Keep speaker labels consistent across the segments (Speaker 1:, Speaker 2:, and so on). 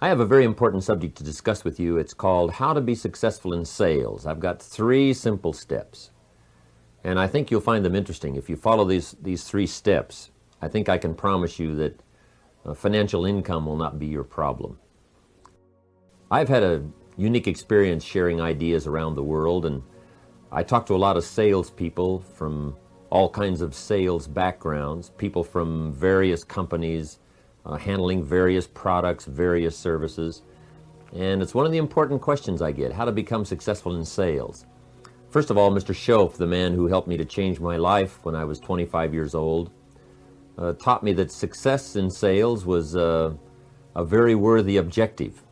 Speaker 1: I have a very important subject to discuss with you. It's called How to Be Successful in Sales. I've got 3 simple steps, and I think you'll find them interesting. If you follow these 3 steps, I think I can promise you that financial income will not be your problem. I've had a unique experience sharing ideas around the world, and I talk to a lot of salespeople from all kinds of sales backgrounds, people from various companies, handling various products, various services. And it's one of the important questions I get, how to become successful in sales. First of all, Mr. Schoaf, the man who helped me to change my life when I was 25 years old, taught me that success in sales was a very worthy objective.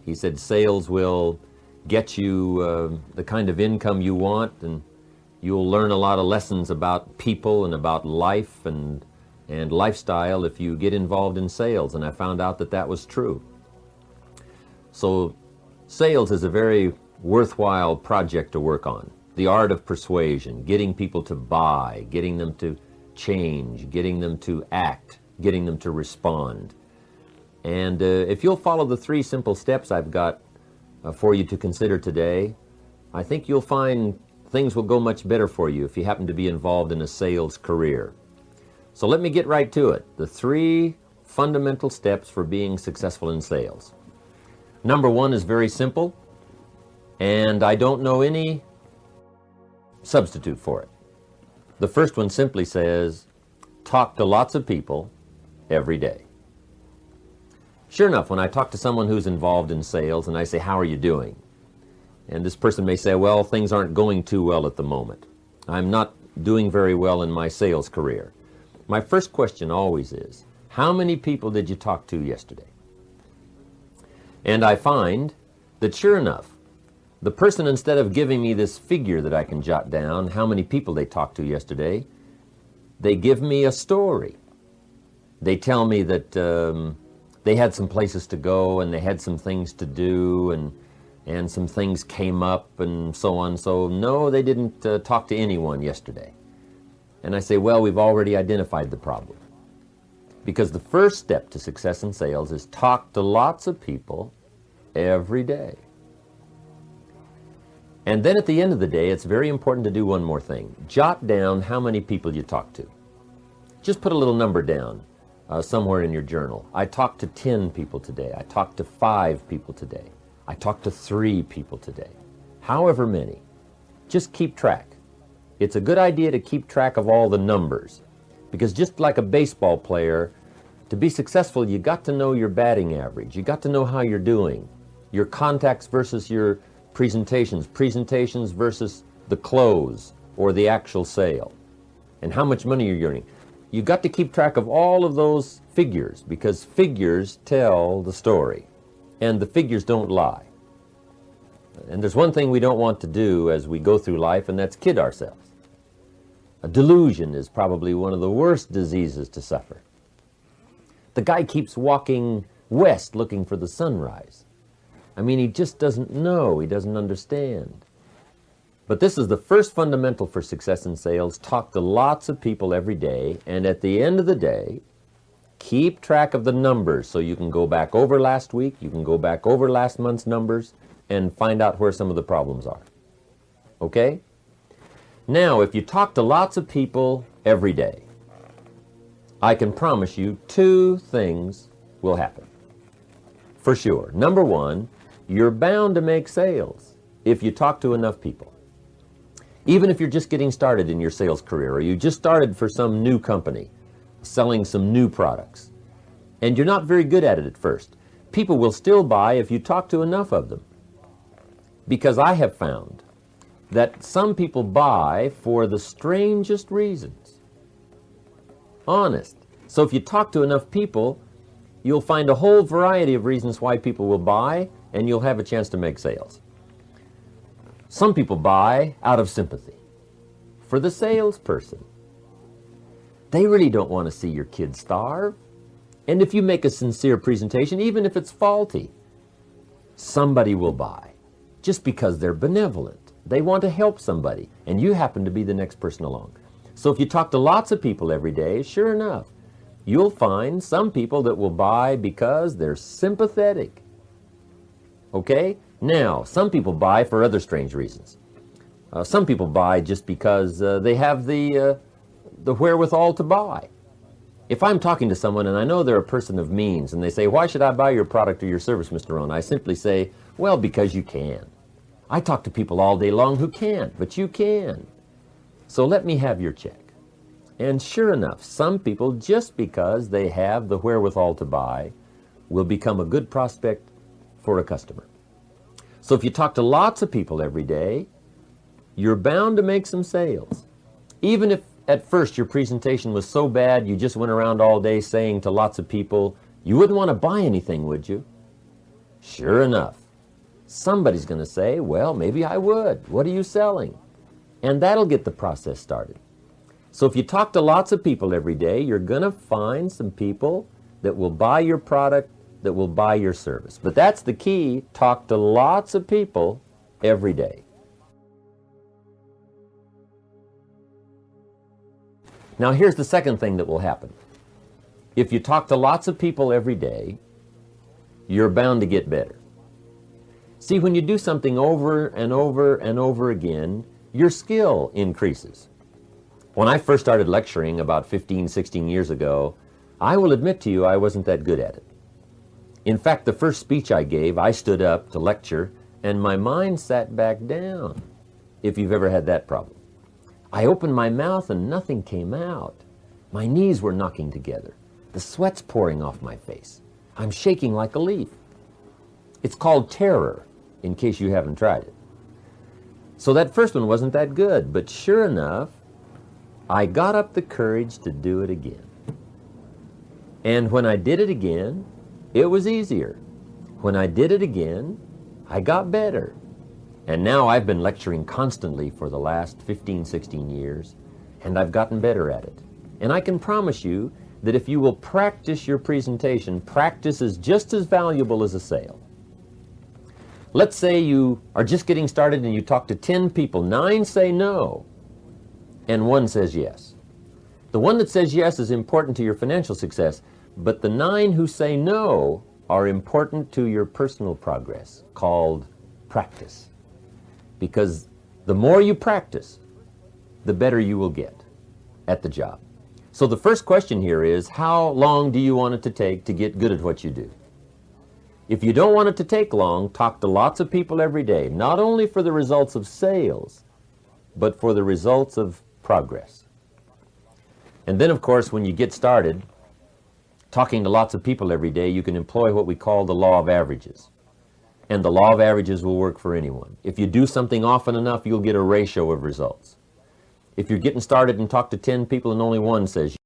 Speaker 1: He said sales will get you the kind of income you want, and you'll learn a lot of lessons about people and about life and lifestyle if you get involved in sales, and I found out that that was true. So sales is a very worthwhile project to work on. The art of persuasion, getting people to buy, getting them to change, getting them to act, getting them to respond. And if you'll follow the 3 simple steps I've got for you to consider today, I think you'll find things will go much better for you if you happen to be involved in a sales career. So let me get right to it. The 3 fundamental steps for being successful in sales. Number 1 is very simple, and I don't know any substitute for it. The first one simply says, talk to lots of people every day. Sure enough, when I talk to someone who's involved in sales and I say, how are you doing? And this person may say, well, things aren't going too well at the moment. I'm not doing very well in my sales career. My first question always is, how many people did you talk to yesterday? And I find that sure enough, the person, instead of giving me this figure that I can jot down, how many people they talked to yesterday, they give me a story. They tell me that they had some places to go and they had some things to do and some things came up and so on. So no, they didn't talk to anyone yesterday. And I say, well, we've already identified the problem. Because the first step to success in sales is talk to lots of people every day. And then at the end of the day, it's very important to do one more thing. Jot down how many people you talk to. Just put a little number down somewhere in your journal. I talked to 10 people today. I talked to 5 people today. I talked to 3 people today. However many. Just keep track. It's a good idea to keep track of all the numbers, because just like a baseball player, to be successful, you got to know your batting average. You got to know how you're doing. Your contacts versus your presentations versus the close or the actual sale, and how much money you're earning. You got to keep track of all of those figures, because figures tell the story, and the figures don't lie. And there's one thing we don't want to do as we go through life, and that's kid ourselves. A delusion is probably one of the worst diseases to suffer. The guy keeps walking west looking for the sunrise. I mean, he just doesn't know, he doesn't understand. But this is the first fundamental for success in sales. Talk to lots of people every day, and at the end of the day, keep track of the numbers so you can go back over last week, you can go back over last month's numbers, and find out where some of the problems are. Okay? Now, if you talk to lots of people every day, I can promise you 2 things will happen. For sure. Number 1, you're bound to make sales if you talk to enough people. Even if you're just getting started in your sales career, or you just started for some new company, selling some new products, and you're not very good at it at first, people will still buy if you talk to enough of them. Because I have found that some people buy for the strangest reasons. Honest. So if you talk to enough people, you'll find a whole variety of reasons why people will buy, and you'll have a chance to make sales. Some people buy out of sympathy for the salesperson. They really don't want to see your kid starve. And if you make a sincere presentation, even if it's faulty, somebody will buy just because they're benevolent. They want to help somebody, and you happen to be the next person along. So if you talk to lots of people every day, sure enough, you'll find some people that will buy because they're sympathetic. Okay? Now, some people buy for other strange reasons. Some people buy just because they have the wherewithal to buy. If I'm talking to someone and I know they're a person of means and they say, why should I buy your product or your service, Mr. Rohn? I simply say, well, because you can. I talk to people all day long who can't, but you can. So let me have your check. And sure enough, some people, just because they have the wherewithal to buy, will become a good prospect for a customer. So if you talk to lots of people every day, you're bound to make some sales. Even if at first your presentation was so bad you just went around all day saying to lots of people, you wouldn't want to buy anything, would you? Sure enough, somebody's going to say, well, maybe I would. What are you selling? And that'll get the process started. So if you talk to lots of people every day, you're going to find some people that will buy your product, that will buy your service. But that's the key. Talk to lots of people every day. Now here's the second thing that will happen. If you talk to lots of people every day, you're bound to get better. See, when you do something over and over and over again, your skill increases. When I first started lecturing about 15, 16 years ago, I will admit to you I wasn't that good at it. In fact, the first speech I gave, I stood up to lecture and my mind sat back down, if you've ever had that problem. I opened my mouth and nothing came out. My knees were knocking together. The sweat's pouring off my face. I'm shaking like a leaf. It's called terror, in case you haven't tried it. So that first one wasn't that good, but sure enough, I got up the courage to do it again. And when I did it again, it was easier. When I did it again, I got better. And now I've been lecturing constantly for the last 15, 16 years, and I've gotten better at it. And I can promise you that if you will practice your presentation, practice is just as valuable as a sale. Let's say you are just getting started and you talk to 10 people. 9 say no, and 1 says yes. The one that says yes is important to your financial success, but the 9 who say no are important to your personal progress, called practice. Because the more you practice, the better you will get at the job. So the first question here is, how long do you want it to take to get good at what you do? If you don't want it to take long, talk to lots of people every day, not only for the results of sales, but for the results of progress. And then, of course, when you get started, talking to lots of people every day, you can employ what we call the law of averages. And the law of averages will work for anyone. If you do something often enough, you'll get a ratio of results. If you're getting started and talk to 10 people and only 1 says yes,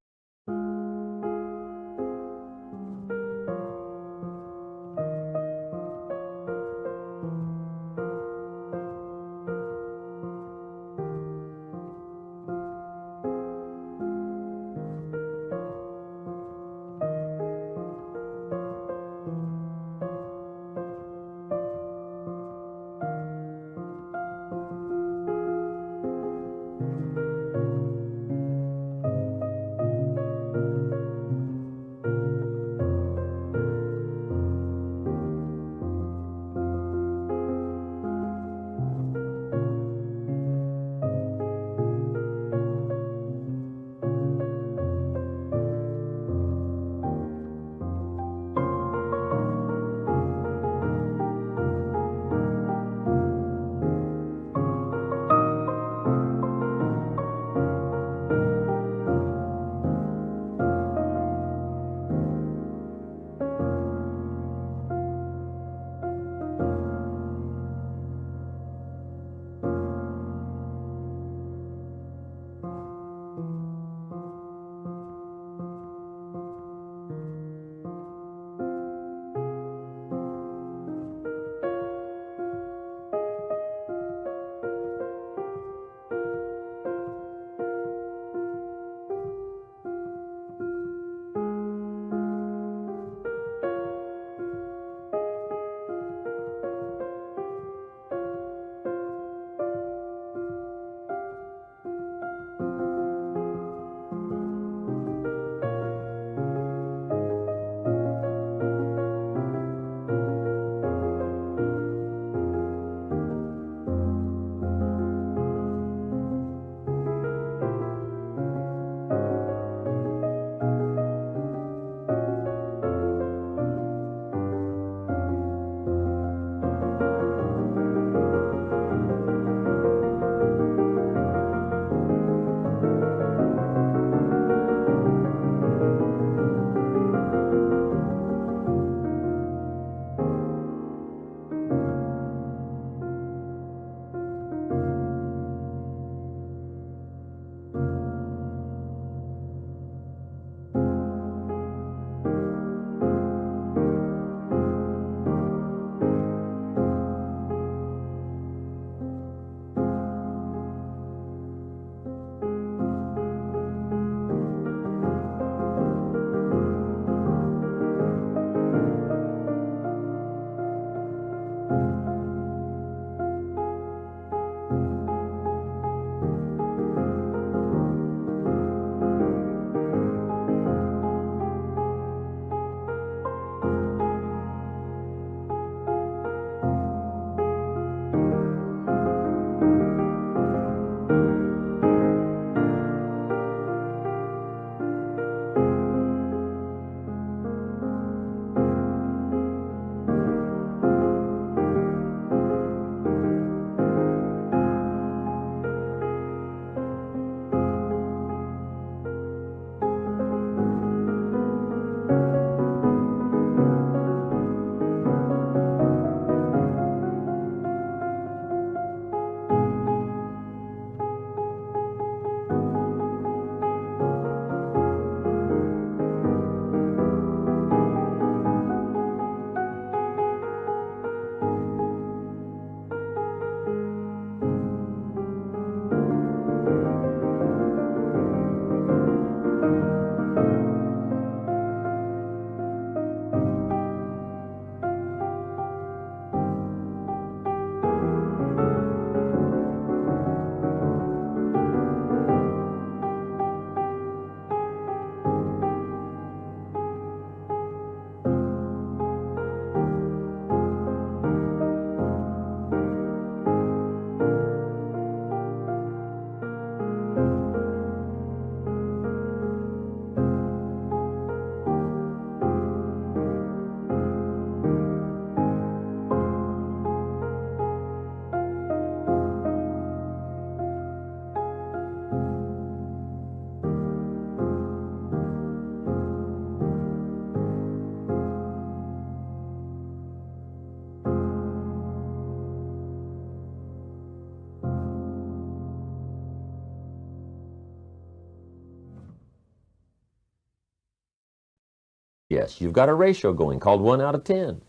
Speaker 1: Yes, you've got a ratio going called 1 out of 10.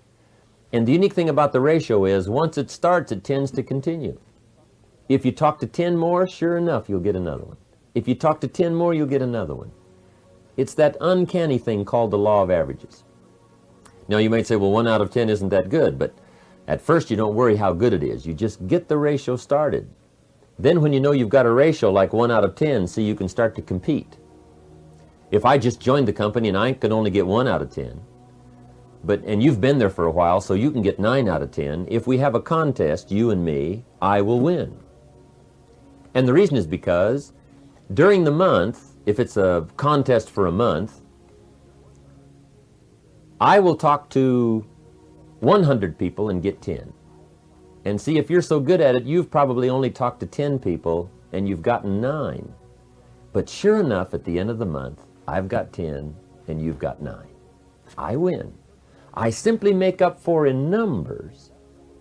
Speaker 1: And the unique thing about the ratio is once it starts, it tends to continue. If you talk to 10 more, sure enough, you'll get another one. If you talk to 10 more, you'll get another one. It's that uncanny thing called the law of averages. Now you might say, well, 1 out of 10 isn't that good, but at first you don't worry how good it is. You just get the ratio started. Then when you know you've got a ratio like 1 out of 10, see, you can start to compete. If I just joined the company and I can only get 1 out of 10, and you've been there for a while, so you can get 9 out of 10, if we have a contest, you and me, I will win. And the reason is because during the month, if it's a contest for a month, I will talk to 100 people and get 10. And see, if you're so good at it, you've probably only talked to 10 people and you've gotten 9. But sure enough, at the end of the month, I've got 10 and you've got 9. I win. I simply make up for in numbers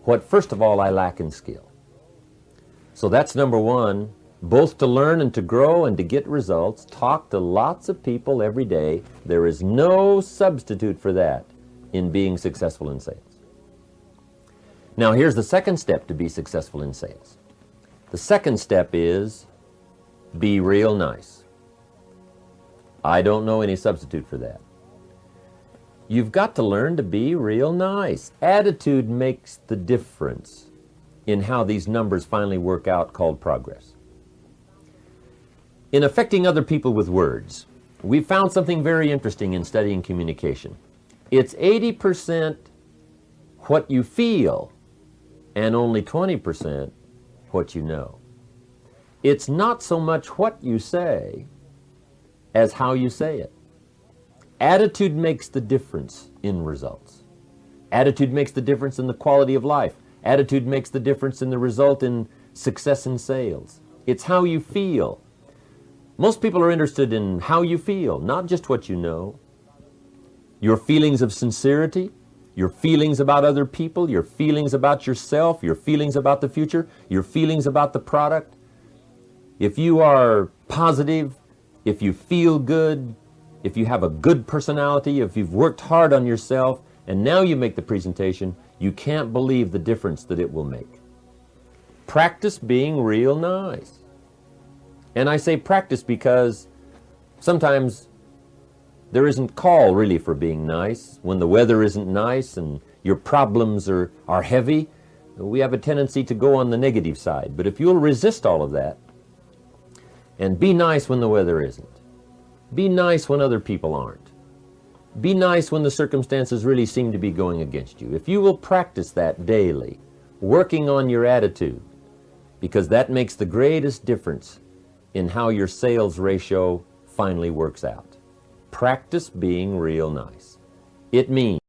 Speaker 1: what, first of all, I lack in skill. So that's number one, both to learn and to grow and to get results. Talk to lots of people every day. There is no substitute for that in being successful in sales. Now here's the second step to be successful in sales. The second step is be real nice. I don't know any substitute for that. You've got to learn to be real nice. Attitude makes the difference in how these numbers finally work out, called progress. In affecting other people with words, we've found something very interesting in studying communication. It's 80% what you feel and only 20% what you know. It's not so much what you say as how you say it. Attitude makes the difference in results. Attitude makes the difference in the quality of life. Attitude makes the difference in the result in success in sales. It's how you feel. Most people are interested in how you feel, not just what you know. Your feelings of sincerity, your feelings about other people, your feelings about yourself, your feelings about the future, your feelings about the product. If you are positive, if you feel good, if you have a good personality, if you've worked hard on yourself, and now you make the presentation, you can't believe the difference that it will make. Practice being real nice. And I say practice because sometimes there isn't call really for being nice. When the weather isn't nice and your problems are heavy, we have a tendency to go on the negative side. But if you'll resist all of that and be nice when the weather isn't, be nice when other people aren't, be nice when the circumstances really seem to be going against you. If you will practice that daily, working on your attitude, because that makes the greatest difference in how your sales ratio finally works out. Practice being real nice. It means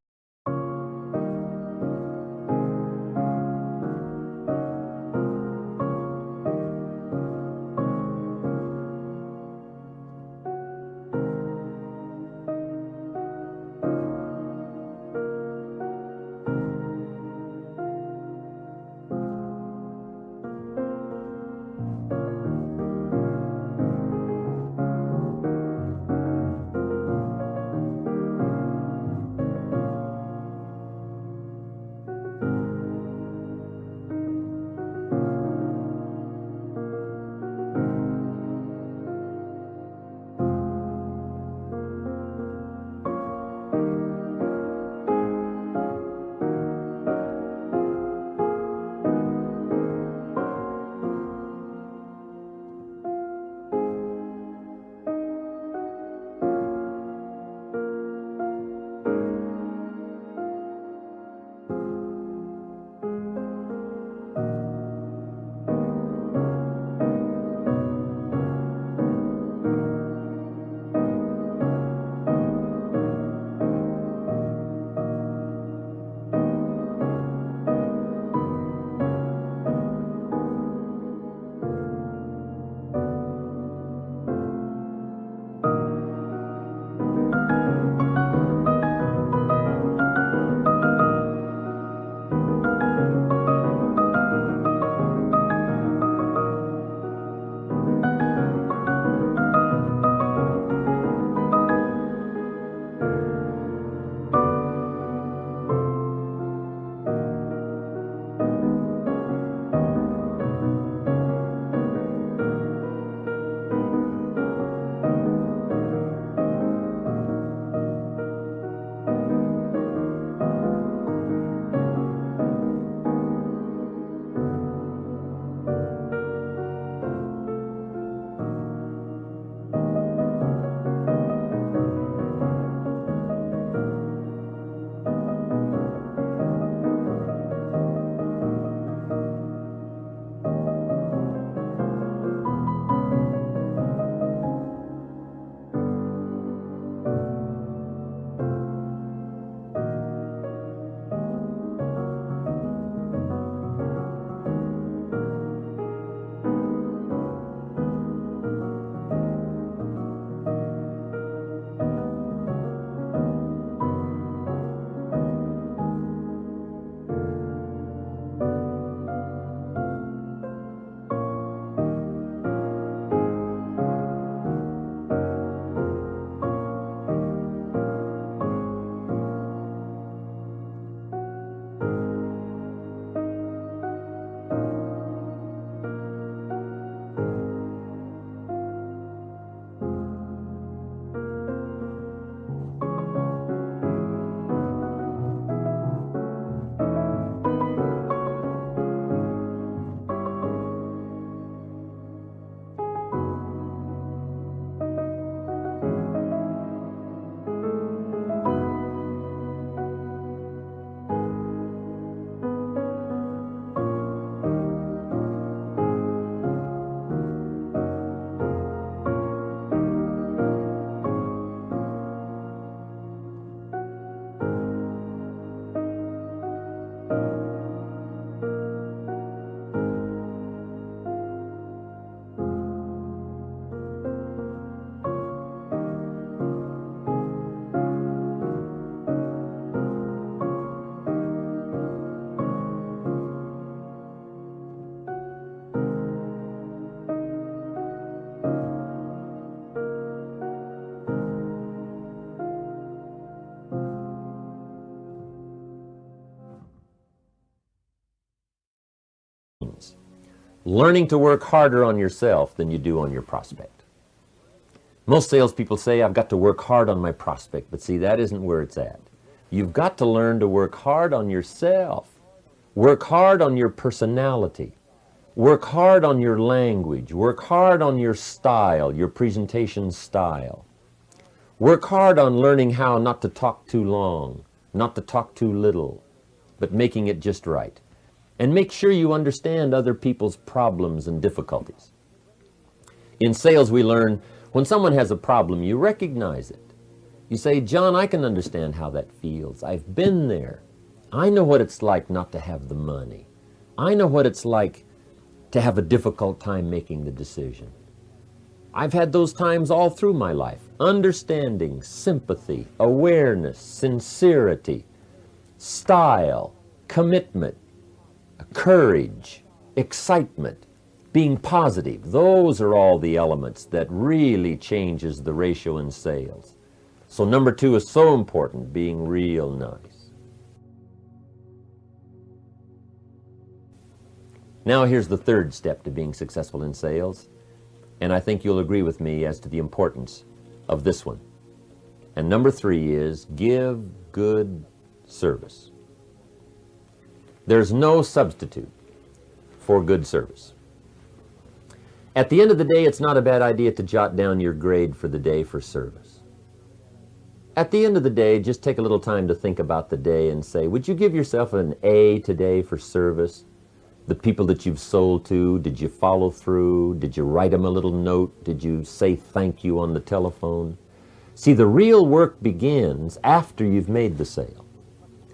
Speaker 1: learning to work harder on yourself than you do on your prospect. Most salespeople say, I've got to work hard on my prospect, but see, that isn't where it's at. You've got to learn to work hard on yourself. Work hard on your personality. Work hard on your language. Work hard on your style, your presentation style. Work hard on learning how not to talk too long, not to talk too little, but making it just right. And make sure you understand other people's problems and difficulties. In sales, we learn when someone has a problem, you recognize it. You say, John, I can understand how that feels. I've been there. I know what it's like not to have the money. I know what it's like to have a difficult time making the decision. I've had those times all through my life. Understanding, sympathy, awareness, sincerity, style, commitment, courage, excitement, being positive. Those are all the elements that really changes the ratio in sales. So number 2 is so important, being real nice. Now here's the third step to being successful in sales, and I think you'll agree with me as to the importance of this one. And number 3 is give good service. There's no substitute for good service. At the end of the day, it's not a bad idea to jot down your grade for the day for service. At the end of the day, just take a little time to think about the day and say, would you give yourself an A today for service? The people that you've sold to, did you follow through? Did you write them a little note? Did you say thank you on the telephone? See, the real work begins after you've made the sale.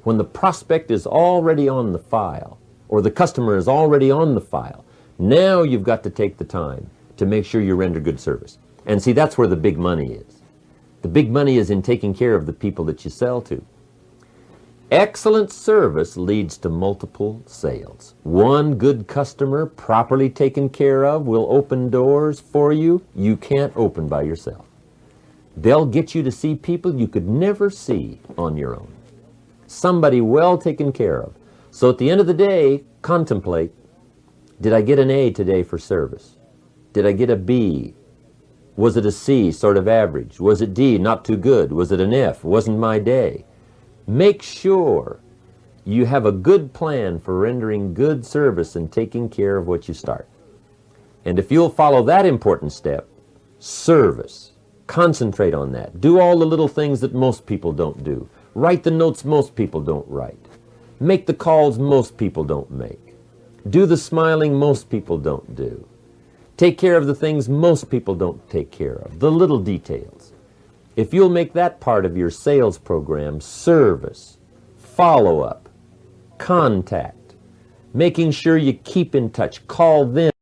Speaker 1: When the prospect is already on the file, or the customer is already on the file, now you've got to take the time to make sure you render good service. And see, that's where the big money is. The big money is in taking care of the people that you sell to. Excellent service leads to multiple sales. One good customer properly taken care of will open doors for you you can't open by yourself. They'll get you to see people you could never see on your own. Somebody well taken care of. So at the end of the day, contemplate, did I get an A today for service? Did I get a B? Was it a C, sort of average? Was it D, not too good? Was it an F? Wasn't my day? Make sure you have a good plan for rendering good service and taking care of what you start. And if you'll follow that important step, service, concentrate on that. Do all the little things that most people don't do. Write the notes most people don't write. Make the calls most people don't make. Do the smiling most people don't do. Take care of the things most people don't take care of, the little details. If you'll make that part of your sales program, service, follow-up, contact, making sure you keep in touch, call them.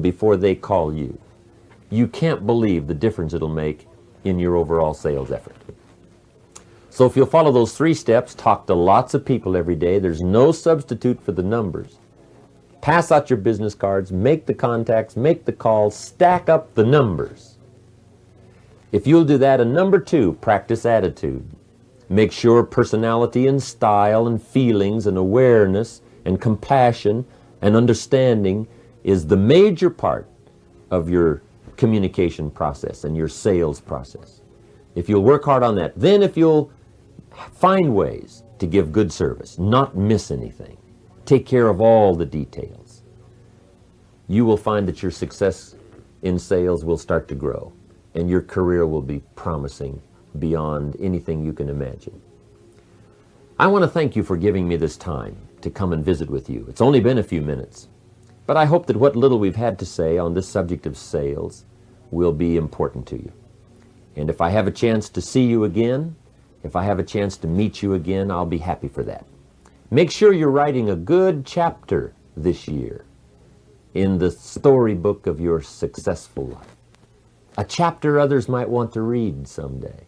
Speaker 1: before they call you. You can't believe the difference it'll make in your overall sales effort. So if you'll follow those 3 steps, talk to lots of people every day. There's no substitute for the numbers. Pass out your business cards, make the contacts, make the calls, stack up the numbers. If you'll do that, and number 2, practice attitude. Make sure personality and style and feelings and awareness and compassion and understanding is the major part of your communication process and your sales process. If you'll work hard on that, then if you'll find ways to give good service, not miss anything, take care of all the details, you will find that your success in sales will start to grow and your career will be promising beyond anything you can imagine. I want to thank you for giving me this time to come and visit with you. It's only been a few minutes, but I hope that what little we've had to say on this subject of sales will be important to you. And if I have a chance to see you again, if I have a chance to meet you again, I'll be happy for that. Make sure you're writing a good chapter this year in the storybook of your successful life. A chapter others might want to read someday.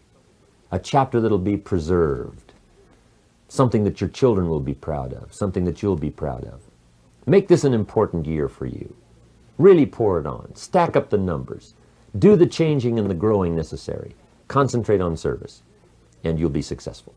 Speaker 1: A chapter that'll be preserved. Something that your children will be proud of. Something that you'll be proud of. Make this an important year for you. Really pour it on. Stack up the numbers. Do the changing and the growing necessary. Concentrate on service, and you'll be successful.